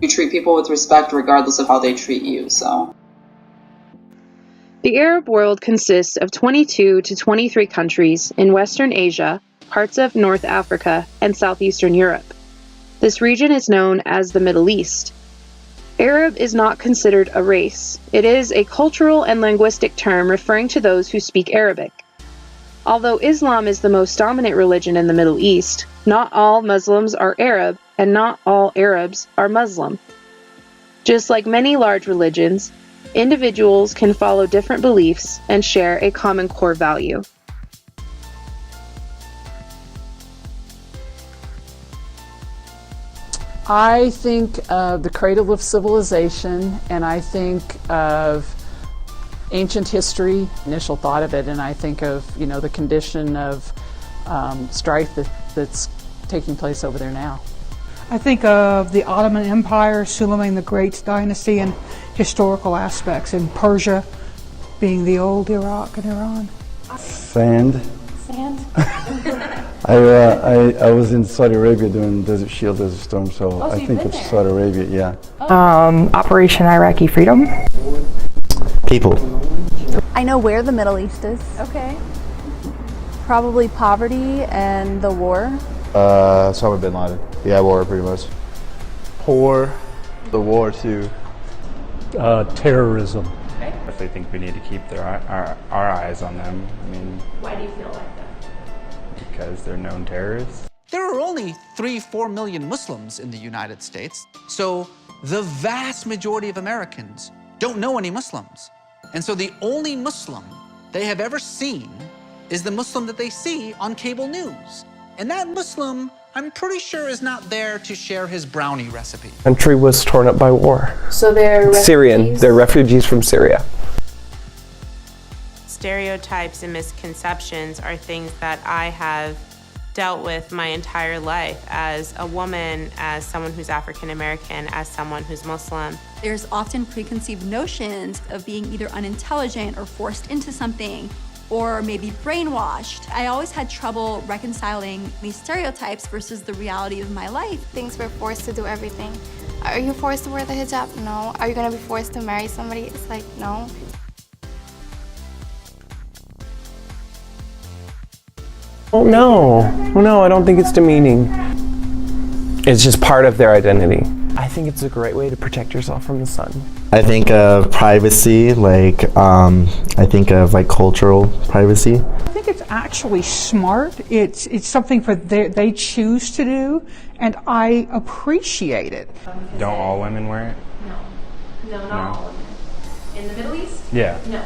You treat people with respect regardless of how they treat you, so. The Arab world consists of 22 to 23 countries in Western Asia, parts of North Africa, and Southeastern Europe. This region is known as the Middle East. Arab is not considered a race. It is a cultural and linguistic term referring to those who speak Arabic. Although Islam is the most dominant religion in the Middle East, not all Muslims are Arab, and not all Arabs are Muslim. Just like many large religions, individuals can follow different beliefs and share a common core value. I think of the cradle of civilization, and I think of ancient history, initial thought of it, and I think of, the condition of strife that's taking place over there now. I think of the Ottoman Empire, Suleiman the Great's dynasty, and historical aspects, and Persia being the old Iraq and Iran. Sand. Sand? I was in Saudi Arabia doing Desert Shield, Desert Storm, so I think of Saudi Arabia, yeah. Operation Iraqi Freedom. People. I know where the Middle East is. Okay. Probably poverty and the war. Osama bin Laden. Yeah, war pretty much. Poor. The war too. Terrorism. I definitely think we need to keep our eyes on them. I mean, Why do you feel like that? because they're known terrorists. There are only 3-4 million Muslims in the United States, so the vast majority of Americans don't know any Muslims. And so the only Muslim they have ever seen is the Muslim that they see on cable news. And that Muslim, I'm pretty sure, is not there to share his brownie recipe. The country was torn up by war. So they're Syrian. They're refugees from Syria. Stereotypes and misconceptions are things that I have dealt with my entire life as a woman, as someone who's African American, as someone who's Muslim. There's often preconceived notions of being either unintelligent or forced into something, or maybe brainwashed. I always had trouble reconciling these stereotypes versus the reality of my life. Things we're forced to do everything. Are you forced to wear the hijab? No. Are you gonna be forced to marry somebody? It's like, no. Oh no, I don't think it's demeaning. It's just part of their identity. I think it's a great way to protect yourself from the sun. I think of privacy, I think of cultural privacy. I think it's actually smart. It's something they choose to do, and I appreciate it. Don't all women wear it? No, not all women. In the Middle East? Yeah. No.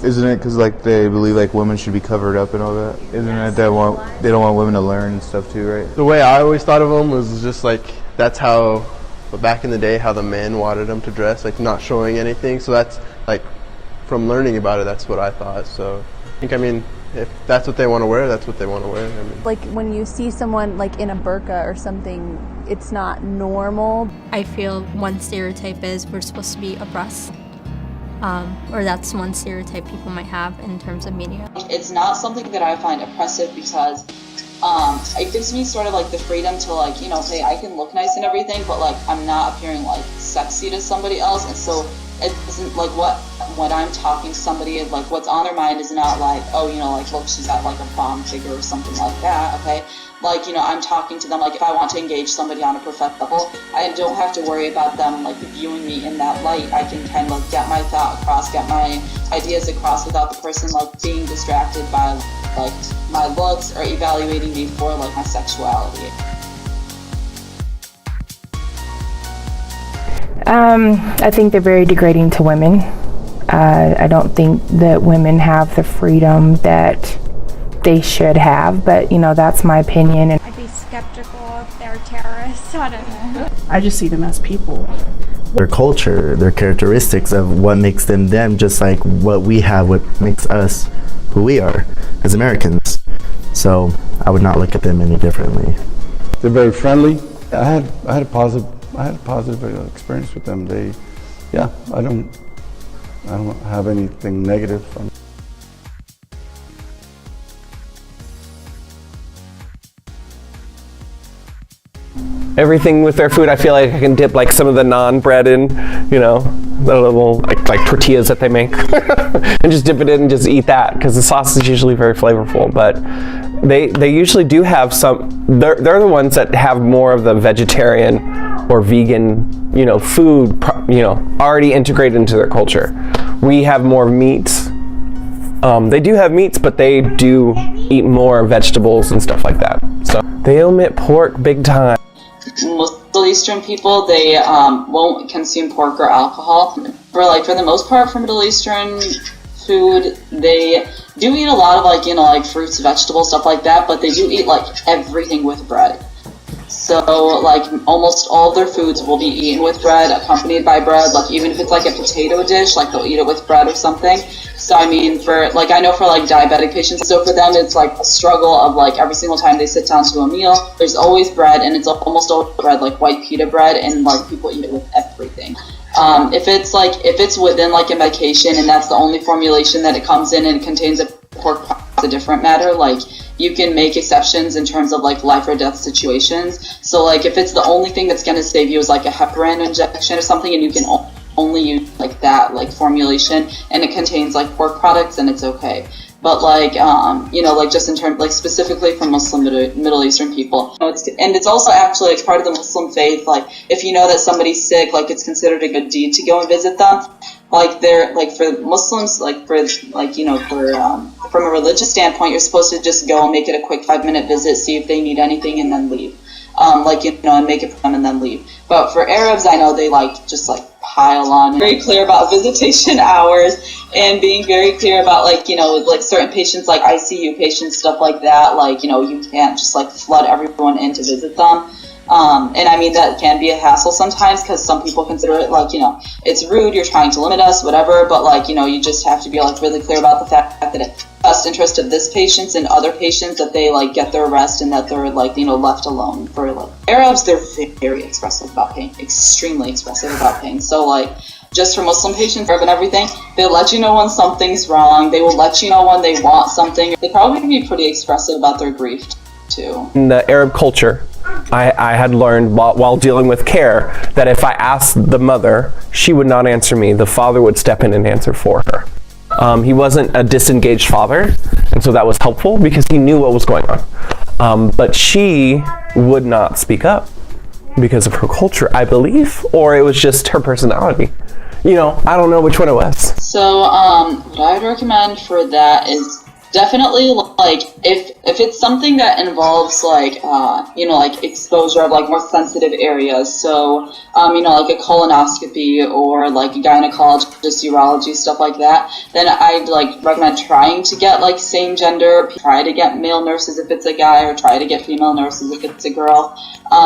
Isn't it because they believe women should be covered up and all that? Isn't it they don't want women to learn and stuff too, right? The way I always thought of them was just that's how, back in the day, how the men wanted them to dress, not showing anything. So that's from learning about it, that's what I thought. So I think, if that's what they want to wear, that's what they want to wear. When you see someone in a burqa or something, it's not normal. I feel one stereotype is we're supposed to be oppressed. Or that's one stereotype people might have in terms of media. It's not something that I find oppressive because it gives me sort of the freedom to hey, I can look nice and everything, but I'm not appearing sexy to somebody else, and so it isn't when I'm talking to somebody, what's on their mind is not oh, look, she's got a bomb figure or something like that, okay? I'm talking to them if I want to engage somebody on a professional level, I don't have to worry about them viewing me in that light. I can kind of get my thought across, get my ideas across without the person being distracted by my looks or evaluating me for my sexuality. I think they're very degrading to women. I don't think that women have the freedom that they should have, but that's my opinion. And I'd be skeptical if they're terrorists. I don't know. I just see them as people. Their culture, their characteristics of what makes them them, just like what we have, what makes us who we are as Americans. So I would not look at them any differently. They're very friendly. I had a positive experience with them. I don't have anything negative. Everything with their food, I feel like I can dip like some of the naan bread in, you know, the little like tortillas that they make, and just dip it in and just eat that, because the sauce is usually very flavorful. But they usually do have some. They're the ones that have more of the vegetarian or vegan, you know, food, you know, already integrated into their culture. We have more meats. They do have meats, but they do eat more vegetables and stuff like that. So they omit pork big time. Most Middle Eastern people, they won't consume pork or alcohol. For the most part, for Middle Eastern food, they do eat a lot of like, you know, like fruits, vegetables, stuff like that, but they do eat like everything with bread. So like almost all of their foods will be eaten with bread, accompanied by bread. Like even if it's like a potato dish, like they'll eat it with bread or something. So I mean, for like, I know for like diabetic patients, so for them it's like a struggle of like every single time they sit down to a meal, there's always bread, and it's almost always bread, like white pita bread, and like people eat it with everything. If it's within like a medication and that's the only formulation that it comes in and it contains a pork product, it's a different matter. Like you can make exceptions in terms of like life or death situations. So like if it's the only thing that's going to save you is like a heparin injection or something, and you can only use like that like formulation and it contains like pork products, and it's okay. But like you know, like just in terms like specifically for Muslim Middle Eastern people, you know, it's also actually like part of the Muslim faith. Like if you know that somebody's sick, like it's considered a good deed to go and visit them. Like they're like, for Muslims, like for like, you know, for from a religious standpoint, you're supposed to just go and make it a quick 5-minute visit, see if they need anything, and then leave. Like, you know, and make it for them and then leave. But for Arabs, I know they like just like pile on. Very clear about visitation hours and being very clear about like, you know, like certain patients, like ICU patients, stuff like that. Like, you know, you can't just like flood everyone in to visit them. And I mean, that can be a hassle sometimes because some people consider it like, you know, it's rude, you're trying to limit us, whatever. But like, you know, you just have to be like really clear about the fact that it's best interest of this patients and other patients that they like get their rest and that they're like, you know, left alone. For like Arabs, they're very expressive about pain, extremely expressive about pain. So like, just for Muslim patients and everything, they'll let you know when something's wrong. They will let you know when they want something. They probably can be pretty expressive about their grief too. In the Arab culture, I had learned while dealing with care that if I asked the mother, she would not answer me. The father would step in and answer for her. He wasn't a disengaged father, and so that was helpful because he knew what was going on. But she would not speak up because of her culture, I believe, or it was just her personality. You know, I don't know which one it was. So what I would recommend for that is definitely like if it's something that involves like you know, like exposure of like more sensitive areas, so you know, like a colonoscopy or like a gynecologist, urology, stuff like that, then I'd like recommend trying to get like same gender, try to get male nurses if it's a guy, or try to get female nurses if it's a girl,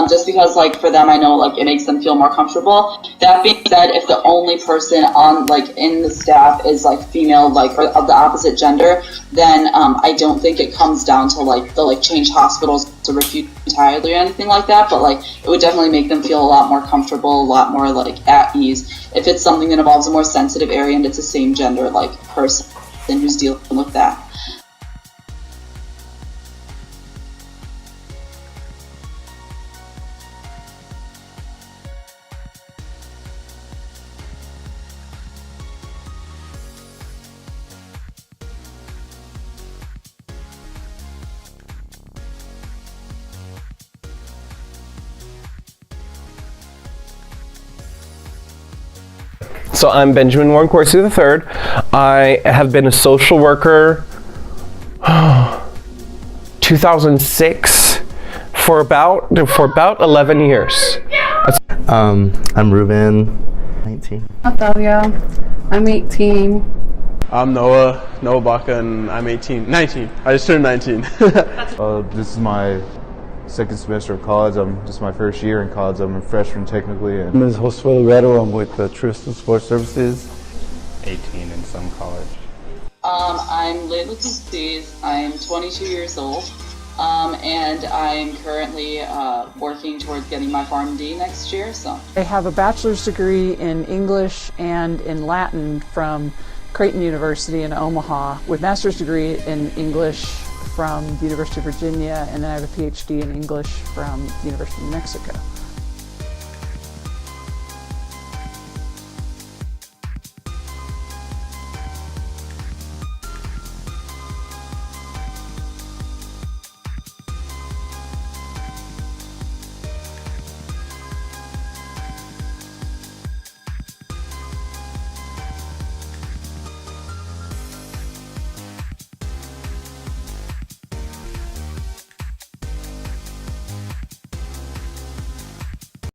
just because like for them, I know like it makes them feel more comfortable. That being said, if the only person on like in the staff is like female, like or of the opposite gender, then I don't think it comes down to like the like change hospitals to refute entirely or anything like that, but like it would definitely make them feel a lot more comfortable, a lot more like at ease if it's something that involves a more sensitive area and it's the same gender like person who's dealing with that. So I'm Benjamin Warren Corsi III. I have been a social worker 2006 for about 11 years. I'm Ruben, 19. Natalia, I'm 18. I'm Noah Baca, and I'm 19. I just turned 19. This is my second semester of college. This is my first year in college. I'm a freshman technically. My name is Josué Guerrero. I'm with Tristan Sports Services. 18 in some college. I'm Layla Kustiz. I'm 22 years old, and I'm currently working towards getting my PharmD next year. So I have a bachelor's degree in English and in Latin from Creighton University in Omaha, with master's degree in English from the University of Virginia, and then I have a PhD in English from the University of New Mexico.